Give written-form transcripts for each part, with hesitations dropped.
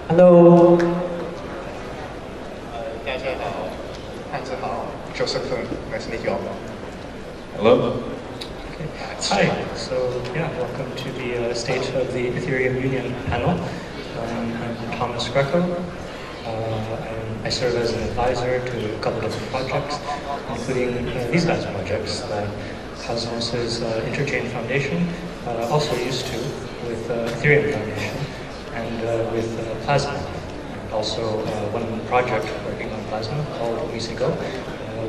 Hello. 大家好，Joseph Poon. Nice to meet you all. Hello. Okay. Hi. So yeah, welcome to the State of the Ethereum Union panel. I'm Thomas Greco. I serve as an advisor to a couple of different projects, including these guys' projects. Cosmos's Interchain Foundation, also used to with Ethereum Foundation, and with Plasma. And also one project working on Plasma called Misego. I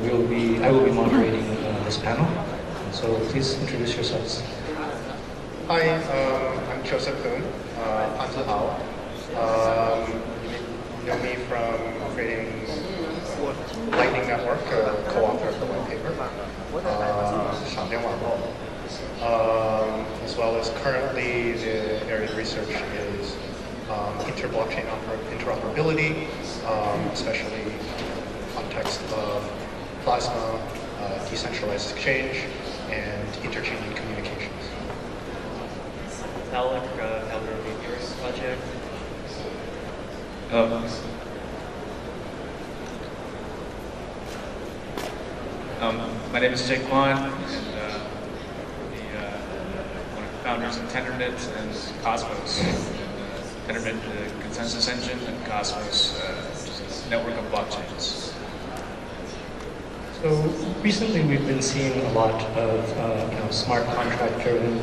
will be moderating this panel. And so please introduce yourselves. Hi, I'm Joseph Poon. Hao. You know me from creating Lightning Network, co-author of the white paper, as well as currently the area of research is inter-blockchain interoperability, especially in the context of Plasma, decentralized exchange, and interchanging communications. Alec, founder of the Ethereum project. My name is Jake Kwan, and one of the founders of Tendermint and Cosmos. Tendermint, the consensus engine, and Cosmos, just a network of blockchains. So recently we've been seeing a lot of smart contract-driven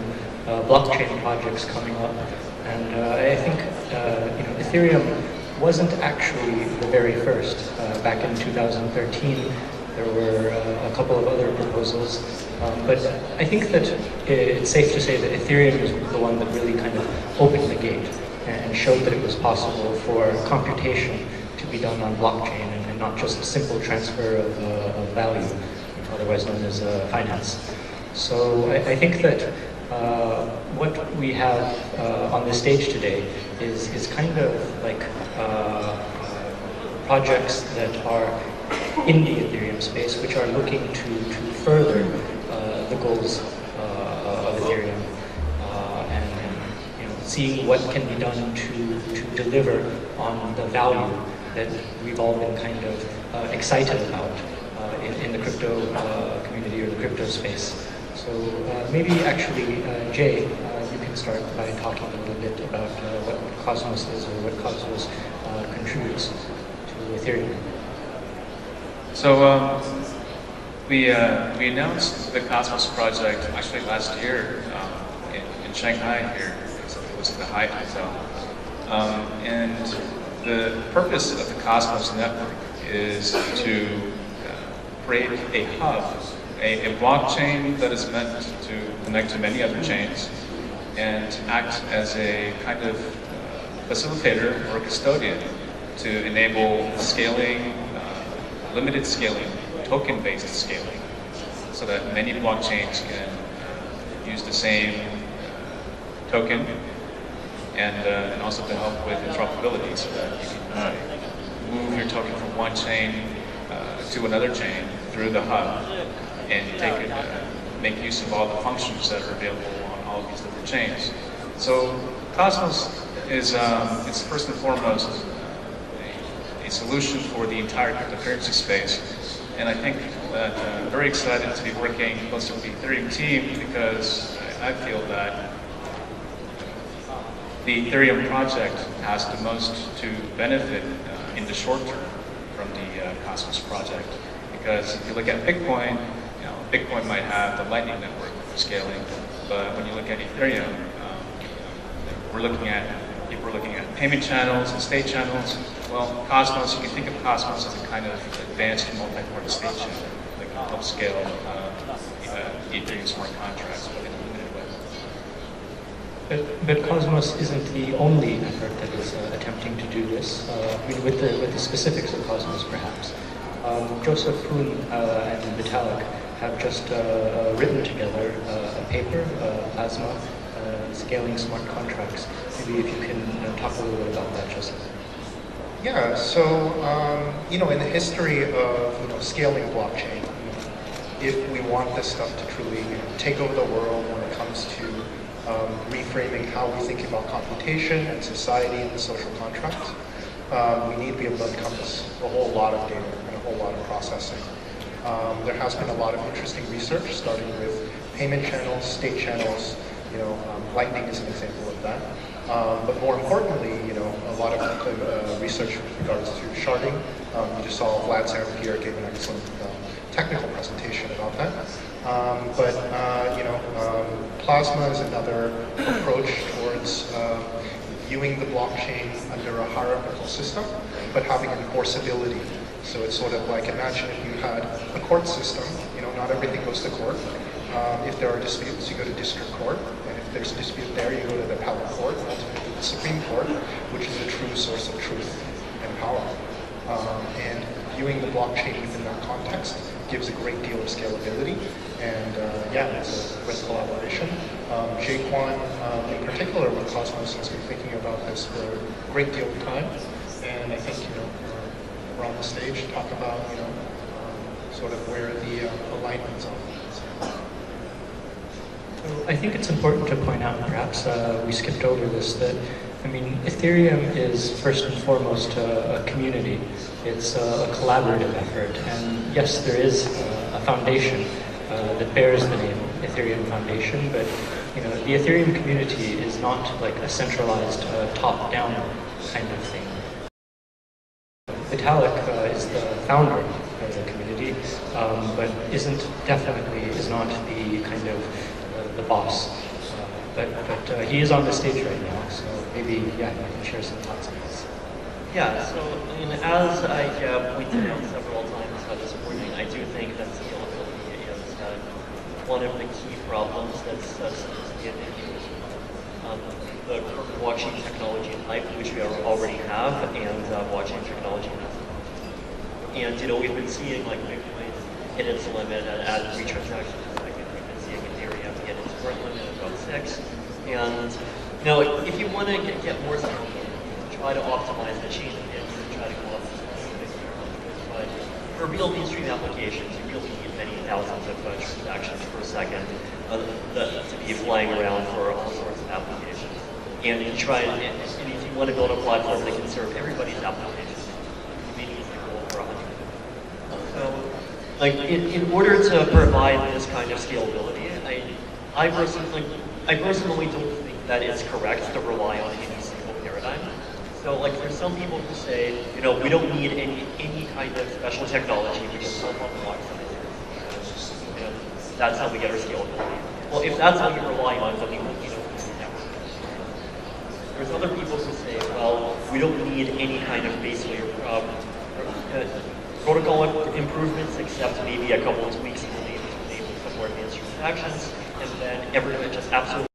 blockchain projects coming up, and I think Ethereum wasn't actually the very first. Back in 2013, there were a couple of other proposals, but I think that it's safe to say that Ethereum is the one that really kind of opened the gate and showed that it was possible for computation to be done on blockchain and not just a simple transfer of value, otherwise known as finance. So I think that what we have on this stage today is kind of like projects that are in the Ethereum space, which are looking to further the goals of Ethereum, and seeing what can be done to deliver on the value that we've all been kind of excited about in the crypto community or the crypto space. So maybe actually, Jay, you can start by talking a little bit about what Cosmos is or what Cosmos contributes to Ethereum. So we announced the Cosmos project actually last year in Shanghai here. It was at the Hyatt Hotel. And the purpose of the Cosmos network is to create a hub, a blockchain that is meant to connect to many other chains and act as a kind of facilitator or custodian to enable scaling, limited scaling, token-based scaling, so that many blockchains can use the same token, and also to help with interoperability, so that you can move your token from one chain to another chain through the hub, and take it, make use of all the functions that are available on all of these different chains. So Cosmos is it's first and foremost a solution for the entire cryptocurrency space, and I think that I'm very excited to be working closely with the Ethereum team, because I feel that the Ethereum project has the most to benefit in the short term from the Cosmos project. Because if you look at Bitcoin, Bitcoin might have the Lightning Network for scaling, but when you look at Ethereum, people are looking at payment channels and state channels. Well, Cosmos, you can think of Cosmos as a kind of advanced multi-party state channel that can help scale Ethereum smart contracts in a limited way. But Cosmos isn't the only effort that is attempting to do this. With the specifics of Cosmos, perhaps. Joseph Poon and Vitalik have just written together a paper, Plasma, Scaling Smart Contracts. Maybe if you can talk a little bit about that, Joseph. Yeah, so in the history of scaling blockchain, if we want this stuff to truly take over the world when it comes to reframing how we think about computation and society and the social contracts, we need to be able to encompass a whole lot of data and a whole lot of processing. There has been a lot of interesting research, starting with payment channels, state channels. Lightning is an example of that. But more importantly, a lot of research with regards to sharding. You just saw Vlad's here gave an excellent technical presentation about that. Plasma is another approach towards viewing the blockchain under a hierarchical system, but having enforceability. So it's sort of like, imagine if you had a court system, not everything goes to court. If there are disputes, you go to district court, and if there's a dispute there, you go to the appellate court, and ultimately the Supreme Court, which is the true source of truth and power. And viewing the blockchain within that context gives a great deal of scalability, and it's a great collaboration. Jaquan, in particular with Cosmos, has been thinking about this for a great deal of time, and I think we're on the stage to talk about sort of where the alignments are. I think it's important to point out, perhaps we skipped over this, that Ethereum is first and foremost a community. It's a collaborative effort, and yes, there is a foundation that bears the name Ethereum Foundation, but the Ethereum community is not like a centralized top-down kind of thing. Vitalik is the founder of the community, but definitely is not the kind of the boss. But he is on the stage right now, so maybe, you can share some thoughts on this. Yeah, so as I pointed out several times this morning, I do think that scalability is one of the key problems that's in the blockchain technology type, which we already have, and blockchain technology and we've been seeing like Bitcoin hit its limit at 3 transactions a second. We've been seeing Ethereum hit its current limit at about 6. And if you want to get more scalability, try to optimize the chain and try to go up to but for real mainstream applications, you really need many thousands of transactions per second to be flying around for all sorts of applications. And if you want to build a platform that can serve everybody's applications, you may need to go over 100. So, in order to provide this kind of scalability, I personally don't think that it's correct to rely on any single paradigm. So, there's some people who say, we don't need any kind of special technology, we just self-unlock something. And that's how we get our scalability. Well, if that's how you rely on, then we won't need a network. There's other people who say, well, we don't need any kind of base layer protocol improvements, except maybe a couple of tweaks to enable some more advanced transactions, and then everyone just absolutely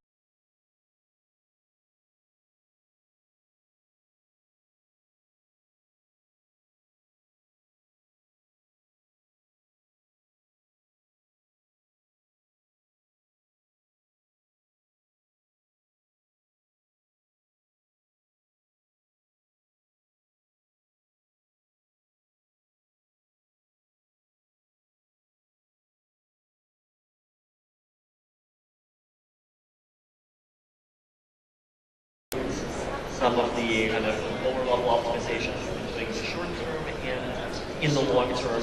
some of the kind of lower level optimizations we're doing in the short term, and in the long term,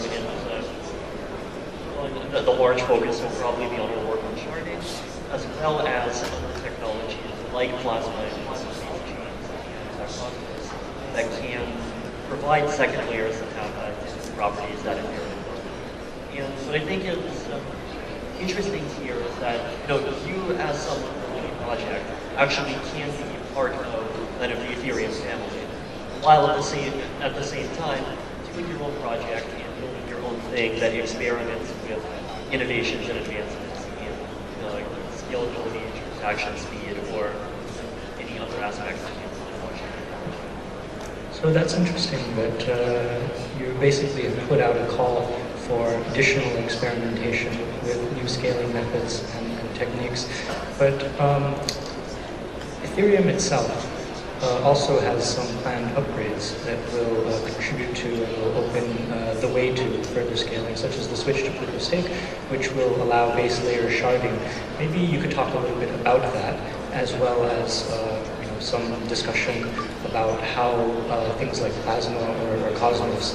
the large focus will probably be on our work on sharding, as well as other technologies like plasma and plasma-based chains and that can provide second layers that have properties that inherently work. And what I think is interesting here is that you as someone building a project actually can be part of kind of the Ethereum family, while at the same time doing your own project and building your own thing that experiments with innovations and advancements in scalability, transaction speed, or any other aspects of blockchain. So that's interesting that you basically have put out a call for additional experimentation with new scaling methods and techniques, but Ethereum itself also has some planned upgrades that will contribute to and will open the way to further scaling, such as the switch to proof of stake, which will allow base layer sharding. Maybe you could talk a little bit about that, as well as some discussion about how things like Plasma or Cosmos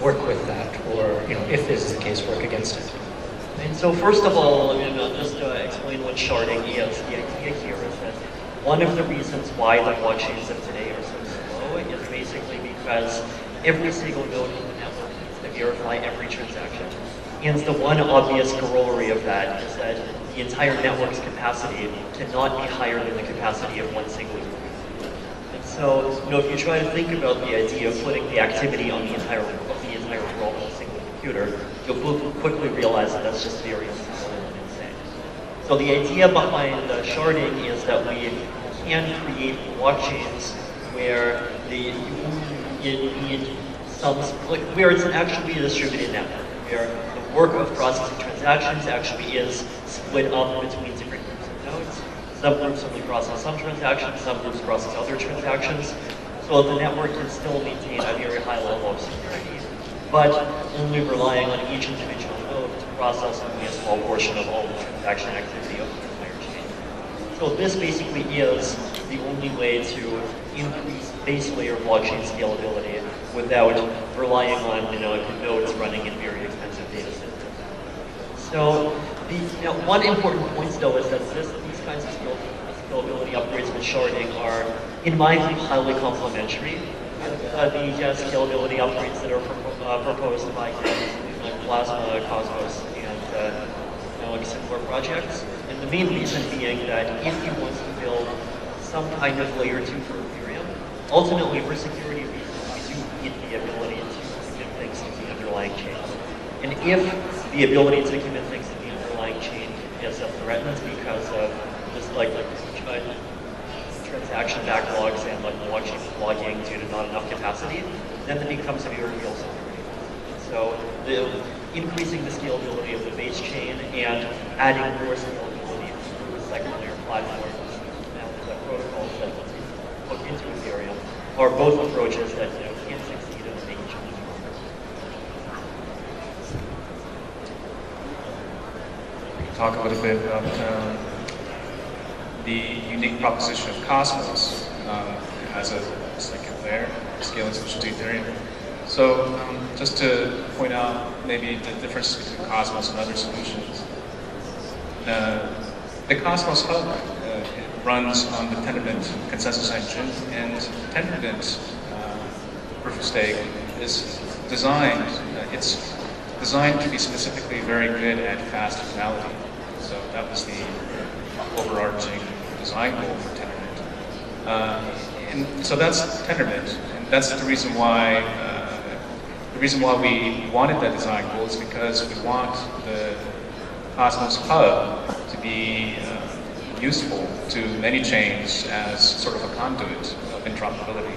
work with that, or if this is the case, work against it. And so first of all, just to explain what sharding is, the idea here is that one of the reasons why the blockchains of today are so slow is basically because every single node in the network needs to verify every transaction. And the one obvious corollary of that is that the entire network's capacity cannot be higher than the capacity of one single user. And so, if you try to think about the idea of putting the activity on the entire world on a single computer, you'll quickly realize that that's just very unstable and insane. So the idea behind sharding is that we can create blockchains where where it's actually a distributed network, where the work of processing transactions actually is split up between different groups of nodes. Some groups only process some transactions, some groups process other transactions, so the network can still maintain a very high level of security, but only relying on each individual node to process only a small portion of all the transaction activity of the entire chain. So this basically is the only way to increase base layer blockchain scalability without relying on nodes running in very expensive data centers. So one important point though is that these kinds of scalability upgrades with sharding are, in my view, highly complementary. The scalability upgrades that are proposed by like Plasma, Cosmos, and similar projects. And the main reason being that if you want to build some kind of layer 2 for Ethereum, ultimately for security reasons, we do need the ability to commit things to the underlying chain. And if the ability to commit things to the underlying chain is threatened because of just transaction backlogs and blockchain clogging due to not enough capacity, then it becomes a very real security. So increasing the scalability of the base chain and adding more scalability through the second layer platform and the protocols that hook into Ethereum are both approaches that can succeed in making change. Talk a little bit about the unique proposition of Cosmos. It has a second layer, scaling solution to Ethereum. So just to point out maybe the difference between Cosmos and other solutions. The Cosmos Hub runs on the Tendermint consensus engine, and Tendermint proof of stake is designed, it's designed to be specifically very good at fast finality. So that was the overarching design goal for Tendermint. And so that's Tendermint, and that's the reason why we wanted that design goal is because we want the Cosmos Hub to be useful to many chains as sort of a conduit of interoperability.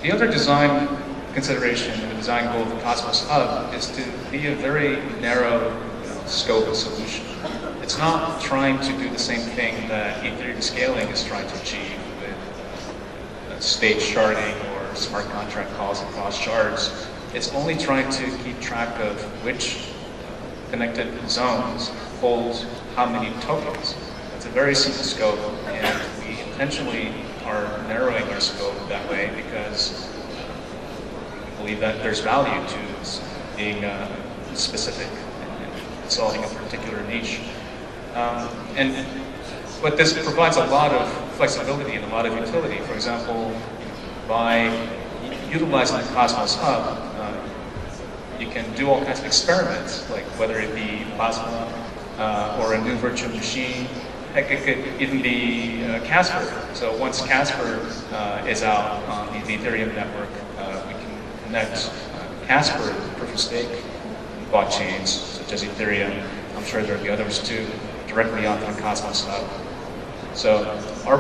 The other design consideration and the design goal of the Cosmos Hub is to be a very narrow scope of solution. It's not trying to do the same thing that Ethereum scaling is trying to achieve with state sharding or smart contract calls across shards. It's only trying to keep track of which connected zones hold how many tokens. It's a very simple scope, and we intentionally are narrowing our scope that way because we believe that there's value to being specific and solving a particular niche. But this provides a lot of flexibility and a lot of utility. For example, by utilizing the Cosmos Hub, you can do all kinds of experiments, like whether it be Plasma or a new virtual machine. Heck, it could even be Casper. So once Casper is out on the Ethereum network, we can connect Casper proof of stake blockchains, such as Ethereum. I'm sure there will be others too, directly onto the Cosmos Hub. So our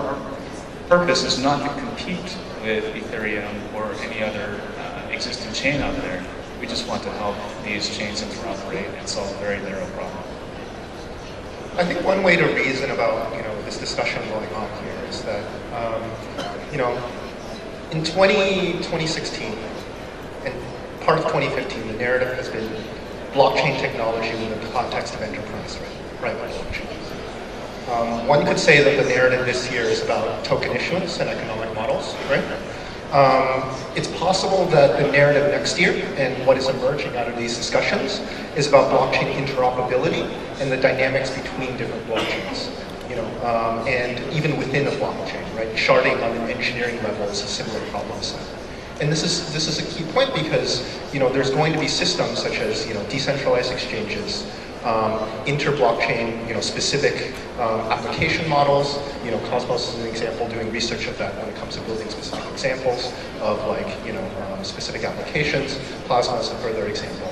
purpose is not to compete with Ethereum or any other existing chain out there. We just want to help these chains interoperate and solve a very narrow problem. I think one way to reason about this discussion going on here is that in 2016 and part of 2015, the narrative has been blockchain technology within the context of enterprise, right? Blockchain. One could say that the narrative this year is about token issuance and economic models, right? It's possible that the narrative next year and what is emerging out of these discussions is about blockchain interoperability and the dynamics between different blockchains. And even within a blockchain, right? Sharding on an engineering level is a similar problem set. And this is a key point because there's going to be systems such as decentralized exchanges, inter-blockchain specific application models. Cosmos is an example, doing research of that when it comes to building specific examples of specific applications. Plasma is a further example.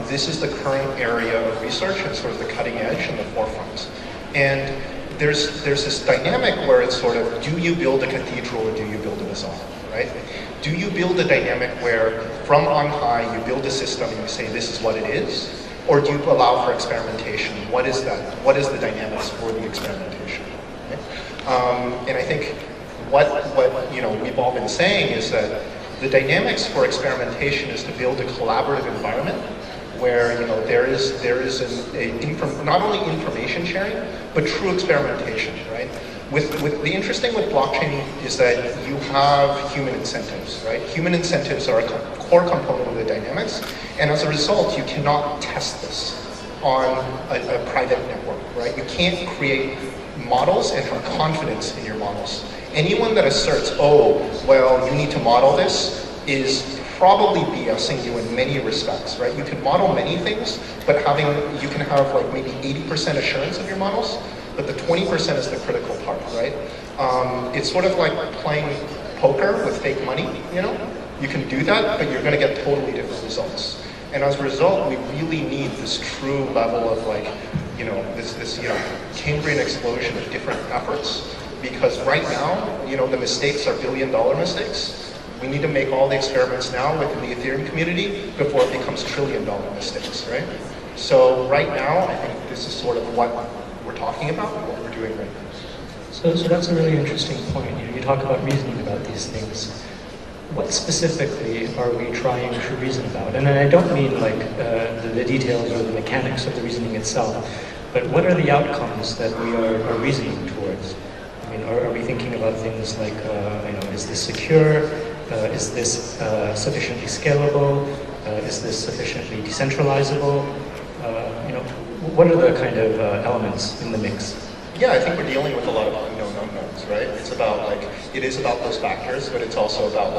This is the current area of research and sort of the cutting edge and the forefront. And there's this dynamic where it's sort of, do you build a cathedral or do you build a bazaar, right? Do you build a dynamic where from on high you build a system and you say this is what it is? Or do you allow for experimentation? What is that? What is the dynamics for the experimentation? Right? And I think what we've all been saying is that the dynamics for experimentation is to build a collaborative environment where there is not only information sharing but true experimentation, right? With the interesting with blockchain is that you have human incentives, right? Human incentives are a core component of the dynamics, and as a result, you cannot test this on a private network, right? You can't create models and have confidence in your models. Anyone that asserts, oh, well, you need to model this, is probably BSing you in many respects, right? You can model many things, but you can have like maybe 80% assurance of your models, but the 20% is the critical part, right? It's sort of like playing poker with fake money, You can do that, but you're going to get totally different results. And as a result, we really need this true level of this Cambrian explosion of different efforts, because right now, the mistakes are billion-dollar mistakes. We need to make all the experiments now within the Ethereum community before it becomes trillion-dollar mistakes, right? So right now, I think this is sort of what we're talking about and what we're doing right now. So that's a really interesting point. You talk about reasoning about these things. What specifically are we trying to reason about? And I don't mean like the details or the mechanics of the reasoning itself, but what are the outcomes that we are reasoning towards? I mean, are we thinking about things like, is this secure? Is this sufficiently scalable? Is this sufficiently decentralizable? What are the kind of elements in the mix? Yeah, I think we're dealing with a lot of unknown unknowns, right? It is about those factors, but it's also about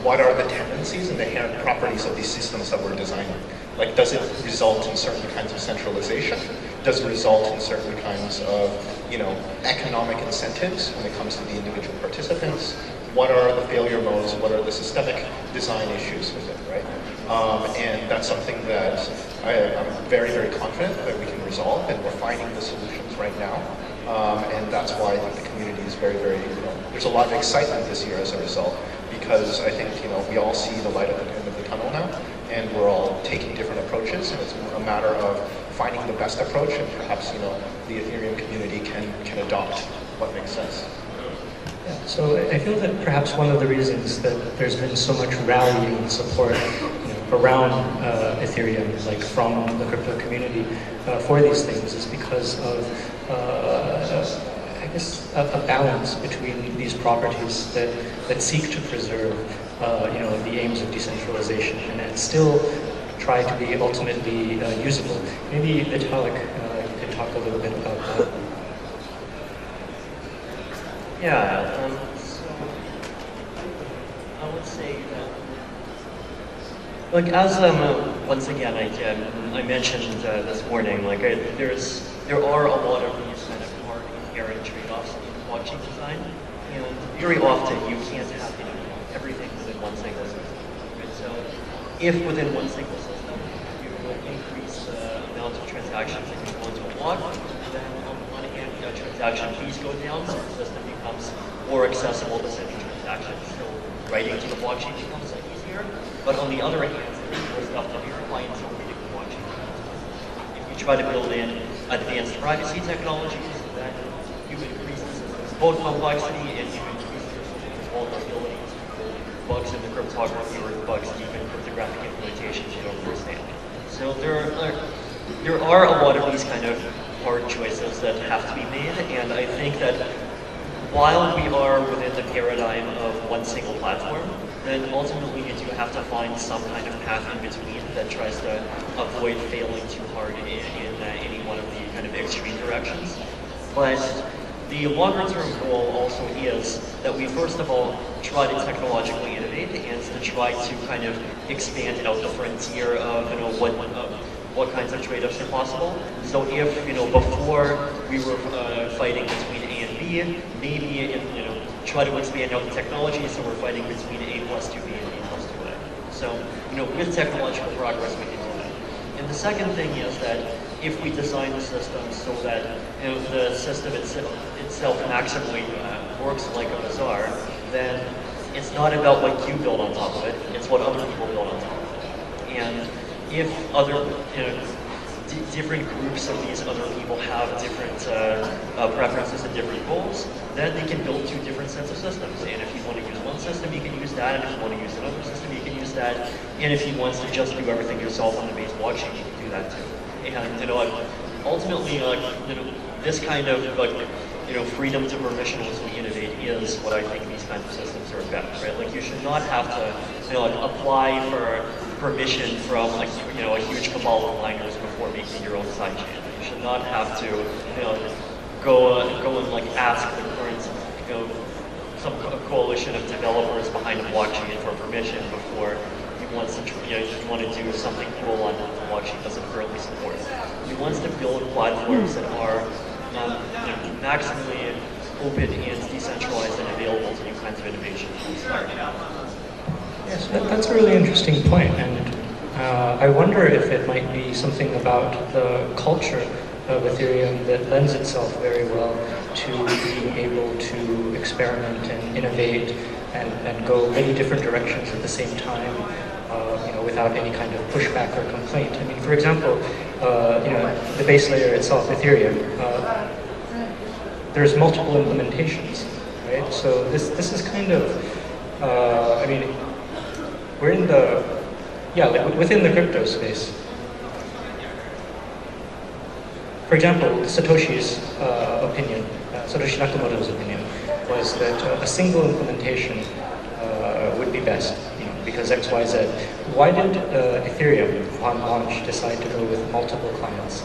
what are the tendencies and the inherent properties of these systems that we're designing? Like, does it result in certain kinds of centralization? Does it result in certain kinds of, economic incentives when it comes to the individual participants? What are the failure modes? What are the systemic design issues with it, right? And that's something that I'm very, very confident that we can resolve, and we're finding the solutions right now. And that's why I think the community is very, very, there's a lot of excitement this year as a result, because I think, we all see the light at the end of the tunnel now, and we're all taking different approaches, and it's a matter of finding the best approach, and perhaps, the Ethereum community can adopt what makes sense. Yeah, so I feel that perhaps one of the reasons that there's been so much rallying support around Ethereum, like from the crypto community, for these things is because of, I guess, a balance between these properties that seek to preserve, the aims of decentralization and still try to be ultimately usable. Maybe Vitalik, you could talk a little bit about that. Yeah, so I would say that, as once again I mentioned this morning, there are a lot of these kind of hard inherent trade-offs in blockchain design, and very often you can't have everything within one single system. Right? So, if within one single system you increase the amount of transactions that you go into a block, then on the one hand, transaction fees go down, so the system becomes more accessible to sending transactions, so writing to the blockchain becomes easier. But on the other hand, there's more stuff to verify until reading the blockchain. If you try to build in advanced privacy technologies, then you increase the system's code complexity and you increase the system's vulnerabilities, bugs in the cryptography or bugs in even cryptographic implementations you don't understand. So there are a lot of these kind of hard choices that have to be made, and I think that while we are within the paradigm of one single platform, then ultimately you do have to find some kind of path in between that tries to avoid failing too hard in any one of the kind of extreme directions. But the longer term goal also is that we first of all try to technologically innovate and to try to kind of expand out the frontier of what kinds of trade-offs are possible. So if before we were fighting between A and B, maybe try to expand out the technology, so we're fighting between A plus 2B and B plus 2A. So with technological progress we can do that. And the second thing is that if we design the system so that the system itself maximally works like a bazaar, then it's not about what you build on top of it, it's what other people build on top of it. And if other different groups of these other people have different preferences and different goals, then they can build two different sets of systems. And if you want to use one system, you can use that. And if you want to use another system, you can use that. And if you want to just do everything yourself on the base blockchain, you can do that too. And ultimately, this kind of freedom to permissionlessly innovate is what I think these kinds of systems are about, right? Like you should not have to apply for permission from a huge cabal of miners before making your own sidechain. You should not have to go and ask the current some coalition of developers behind a blockchain for permission before you want to do something cool on the blockchain doesn't currently support. You want to build platforms that are maximally open and decentralized and available to new kinds of innovation from the start. Yes, that's a really interesting point, and I wonder if it might be something about the culture of Ethereum that lends itself very well to being able to experiment and innovate and go many different directions at the same time, without any kind of pushback or complaint. I mean, for example, the base layer itself, Ethereum, there's multiple implementations, right? So this is kind of, we're in within the crypto space. For example, Satoshi's opinion, Satoshi Nakamoto's opinion, was that a single implementation would be best, because X, Y, Z. Why did Ethereum, on launch, decide to go with multiple clients?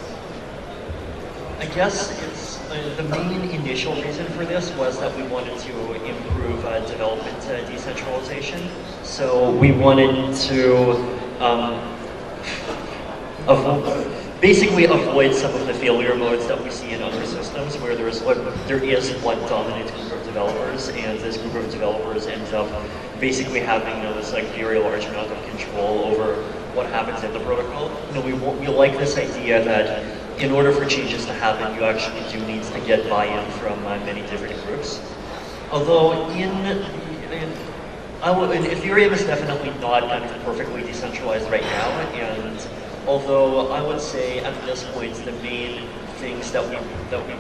I guess it's the main initial reason for this was that we wanted to improve development decentralization. So we wanted to basically avoid some of the failure modes that we see in other systems, where there is one dominant group of developers, and this group of developers ends up basically having this very large amount of control over what happens in the protocol. We like this idea that in order for changes to happen, you actually do need to get buy-in from many different groups. Although Ethereum is definitely not kind of perfectly decentralized right now, and although I would say at this point the main things that we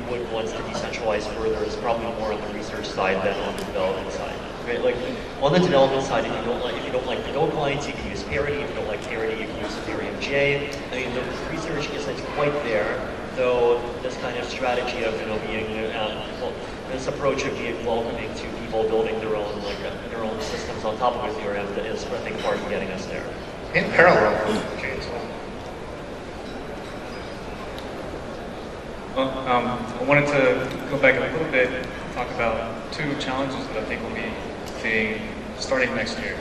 would want to decentralize further is probably more on the research side than on the development side. Right? Like on the development side, if you don't like the Go clients, you can use Parity. If you don't like Parity, you can use Ethereum J. I mean, the research isn't quite there, though this kind of strategy of being this approach of being welcoming to people building their own systems on top of Ethereum is, I think, part of getting us there. In parallel with J as well. Well, I wanted to go back a little bit and talk about two challenges that I think we'll be seeing starting next year.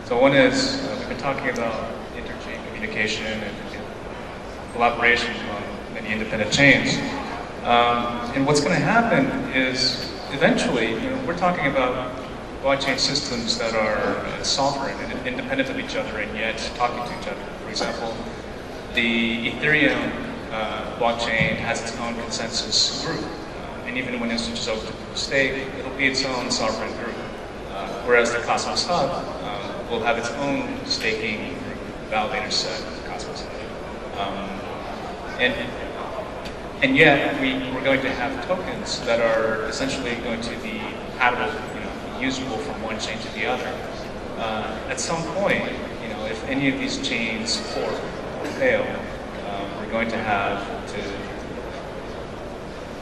So one is, we've been talking about interchain communication and collaboration among many independent chains. And what's going to happen is, eventually, we're talking about blockchain systems that are sovereign and independent of each other and yet talking to each other. For example, the Ethereum blockchain has its own consensus group, and even when it switches over to proof of stake, it'll be its own sovereign group. Whereas the Cosmos Hub will have its own staking group, validator set, the Cosmos Hub. And yet we're going to have tokens that are essentially going to be compatible, usable from one chain to the other. At some point, if any of these chains fork or fail, we're going to have to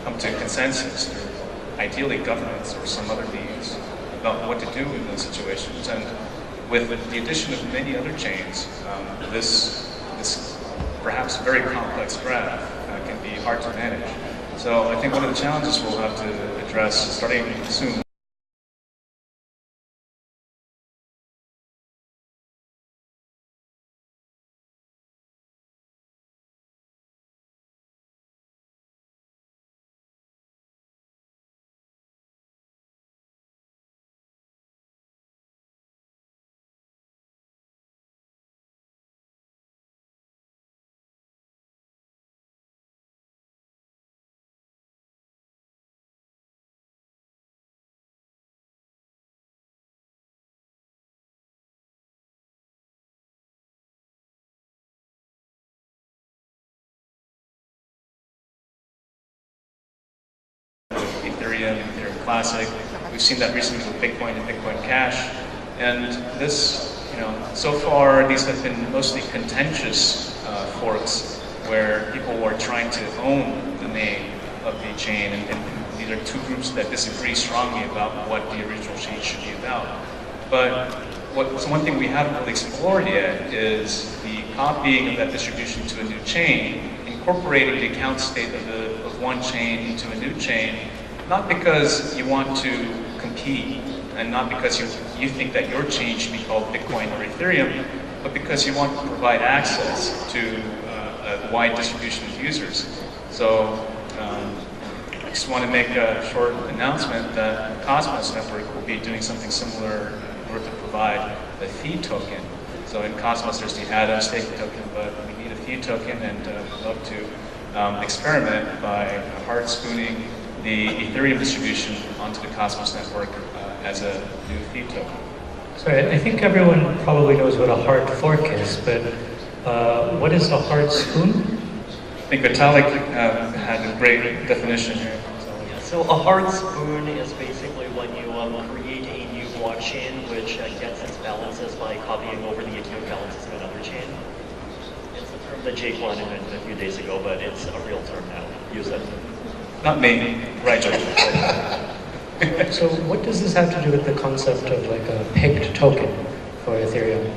come to a consensus through ideally governance or some other means about what to do in those situations. And with the addition of many other chains, this perhaps very complex graph can be hard to manage. So I think one of the challenges we'll have to address starting soon Ethereum, Ethereum Classic. We've seen that recently with Bitcoin and Bitcoin Cash. And this, so far these have been mostly contentious forks where people are trying to own the name of the chain, and these are two groups that disagree strongly about what the original chain should be about. But one thing we haven't really explored yet is the copying of that distribution to a new chain, incorporating the account state of one chain into a new chain, not because you want to compete and not because you think that your chain should be called Bitcoin or Ethereum, but because you want to provide access to a wide distribution of users. So I just want to make a short announcement that the Cosmos Network will be doing something similar in order to provide a fee token. So in Cosmos there's the Atom staking token, but we need a fee token, and we'd love to experiment by hard spooning the Ethereum distribution onto the Cosmos Network as a new fee token. So I think everyone probably knows what a hard fork is, but what is a hard spoon? I think Vitalik had a great definition here. Yeah, so a hard spoon is basically when you create a new blockchain which gets its balances by copying over the account balances of another chain. It's a term that Jake Wan invented a few days ago, but it's a real term now. Use it. Not me, right, George? So what does this have to do with the concept of like a pegged token for Ethereum?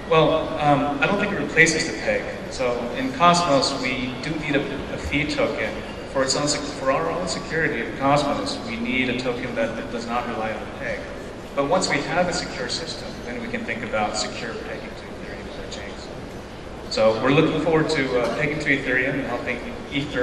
Well, I don't think it replaces the peg. So in Cosmos, we do need a fee token for our own security. In Cosmos, we need a token that does not rely on a peg. But once we have a secure system, then we can think about secure pegging to Ethereum and other chains. So we're looking forward to pegging to Ethereum and helping Ether.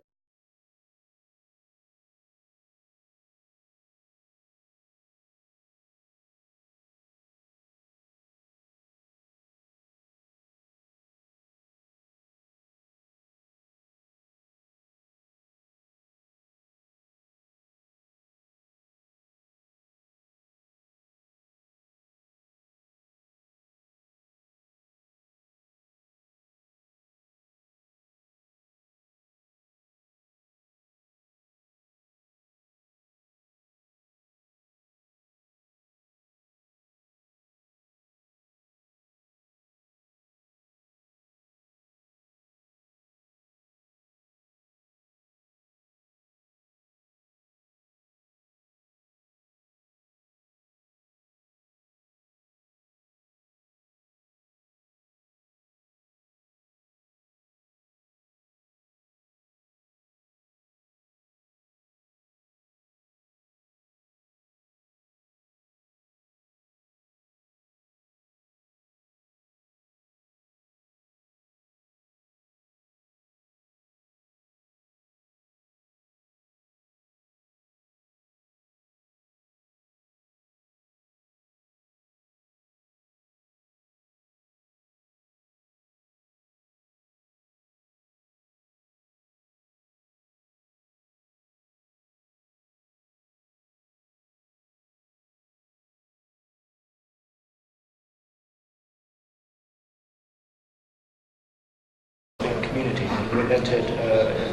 Community. You invented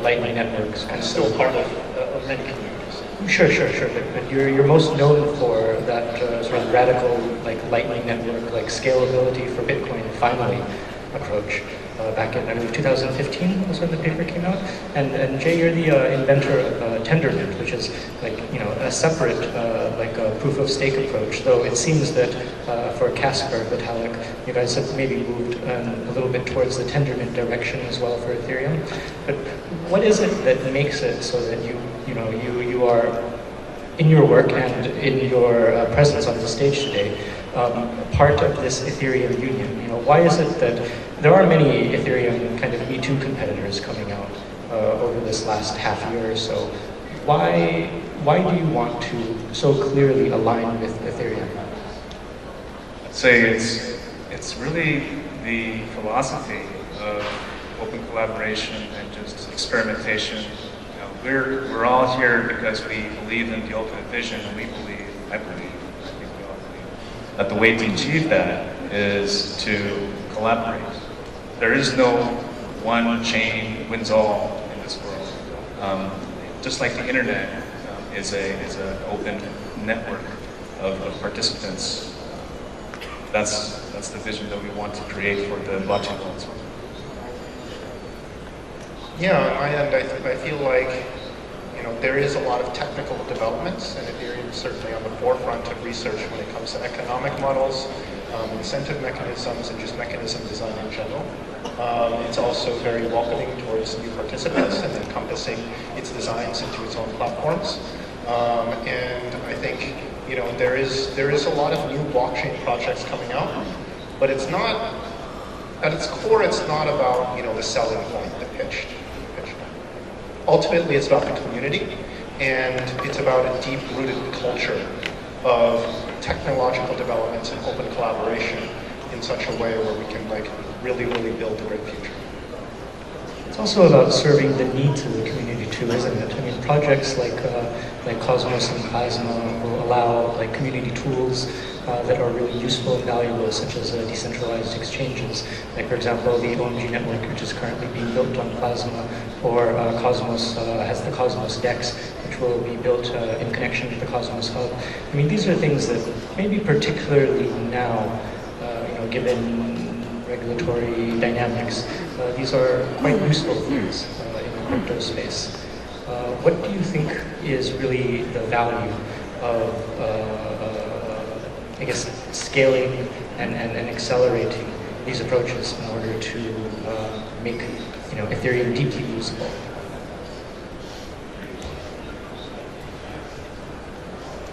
Lightning networks, and Still part of many communities. Sure. But you're most known for that sort of radical, like Lightning network, like scalability for Bitcoin finally approach. back in, I believe, 2015 was when the paper came out. And Jay, you're the inventor of Tendermint, which is like, you know, a separate like a proof of stake approach. Though it seems that for Casper, Vitalik, you guys have maybe moved a little bit towards the Tendermint direction as well for Ethereum. But what is it that makes it so that you are in your work and in your presence on the stage today, part of this Ethereum union? You know, why is it that there are many Ethereum kind of Me Too competitors coming out over this last half year or so? Why do you want to so clearly align with Ethereum? I'd say it's really the philosophy of open collaboration and just experimentation. You know, we're all here because we believe in the ultimate vision, and I think we all believe that the way to achieve that is to collaborate. There is no one chain wins all in this world. Just like the internet is an open network of participants. That's the vision that we want to create for the blockchain world. Yeah, on my end, I feel like, you know, there is a lot of technical developments, and Ethereum is certainly on the forefront of research when it comes to economic models, incentive mechanisms, and just mechanism design in general. It's also very welcoming towards new participants and encompassing its designs into its own platforms. And I think, you know, there is a lot of new blockchain projects coming out, but it's not, at its core, it's not about, you know, the selling point, the pitch. Ultimately, it's about the community, and it's about a deep-rooted culture of technological developments and open collaboration in such a way where we can like really build a great future. It's also about serving the needs of the community too, isn't it? I mean, projects like Cosmos and Plasma will allow like community tools that are really useful and valuable, such as decentralized exchanges. Like, for example, the OMG network, which is currently being built on Plasma, or Cosmos has the Cosmos DEX, which will be built in connection with the Cosmos Hub. I mean, these are things that maybe particularly now, you know, given regulatory dynamics, these are quite useful things in the crypto space. What do you think is really the value of I guess, scaling and accelerating these approaches in order to make, you know, Ethereum deeply usable?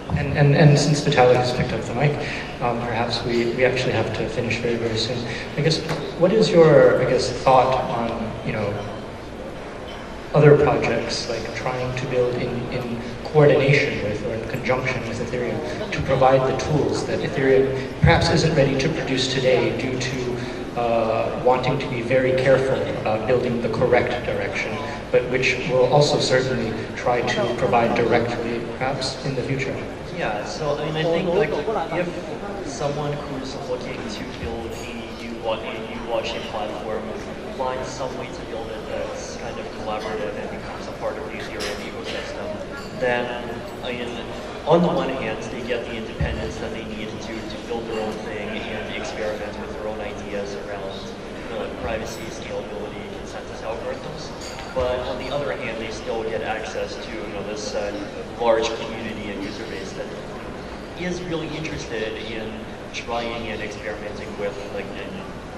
And since Vitalik has picked up the mic, perhaps we actually have to finish very soon. I guess, what is your, I guess, thought on, you know, other projects, like trying to build in coordination with or in conjunction with Ethereum to provide the tools that Ethereum perhaps isn't ready to produce today due to wanting to be very careful about building the correct direction, but which will also certainly try to provide directly perhaps in the future? Yeah, so I mean, I think like if someone who's looking to build a new blockchain platform finds some way to build it that's kind of collaborative and becomes a part of the Ethereum ecosystem, then I mean, on the one hand, they get the independence that they need to build their own thing and experiment with their own ideas around, you know, like privacy, scalability, consensus algorithms. But on the other hand, they still get access to, you know, this large community and user base that is really interested in trying and experimenting with like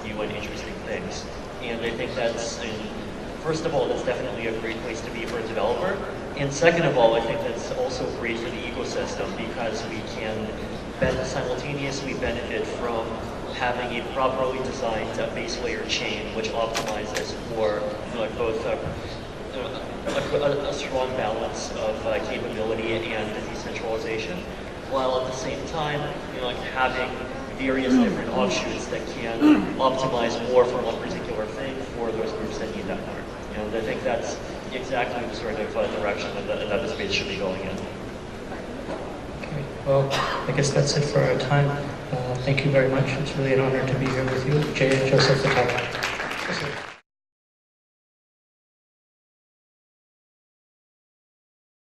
new and interesting things. And I think that's, I mean, first of all, that's definitely a great place to be for a developer. And second of all, I think that's also great for the ecosystem because we can simultaneously benefit from having a properly designed base layer chain which optimizes for, you know, like both a strong balance of capability and decentralization, while at the same time, you know, like having various different offshoots that can optimize more for one particular thing for those groups that need that more. And I think that's exactly the sort of direction that the space should be going in. Okay, well, I guess that's it for our time. Thank you very much. It's really an honor to be here with you, Jay and Joseph Vitalik.